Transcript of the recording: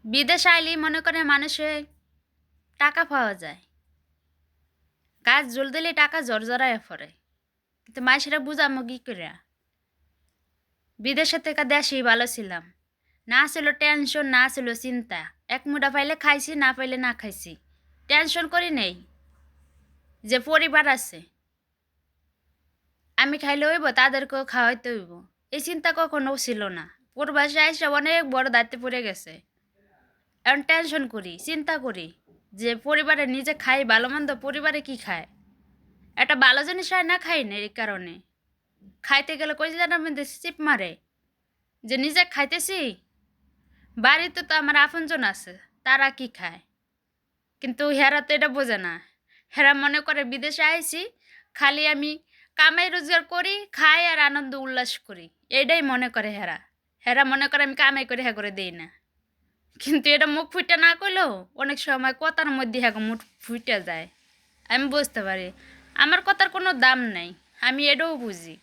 বিদেশ আইলেই মনে করে মানুষে টাকা পাওয়া যায়। কাজ জোর দিলে টাকা জড়জড়াইয়া পড়ে। কিন্তু মানুষেরা বুঝামো কি করে? বিদেশে থেকে দেশেই ভালো ছিলাম। না ছিল টেনশন, না ছিল চিন্তা। এক মুঠা পাইলে খাইছি, না পাইলে না খাইছি। টেনশন করি নেই যে পরিবার আছে, আমি খাইলে হইব, তাদেরকেও খাওয়াইতে হইব। এই চিন্তা কখনো ছিল না। প্রবাসে আইসা অনেক বড় দায়িত্বে পড়ে গেছে। এখন টেনশন করি, চিন্তা করি যে পরিবারে নিজে খাই ভালো মন্দ, পরিবারে কি খায়। একটা ভালো জিনিস হয় না, খাই না। এই কারণে খাইতে গেলে কই জানার মধ্যে চিপ মারে যে নিজে খাইতেছি, বাড়িতে তো আমার আপনজন আছে, তারা কি খায়। কিন্তু হেরা তো এটা বোঝে না। হেরা মনে করে বিদেশে আইছি, খালি আমি কামাই রোজগার করি, খাই আর আনন্দ উল্লাস করি, এটাই মনে করে হেরা। হেরা মনে করে আমি কামাই করে হ্যাঁ করে দেই না। কিন্তু এটা মুখ ফুটে না করলেও অনেক সময় কথার মধ্যে হ্যাঁ মুখ ফুটে যায়। আমি বুঝতে পারি আমার কথার কোনো দাম নাই, আমি এটাও বুঝি।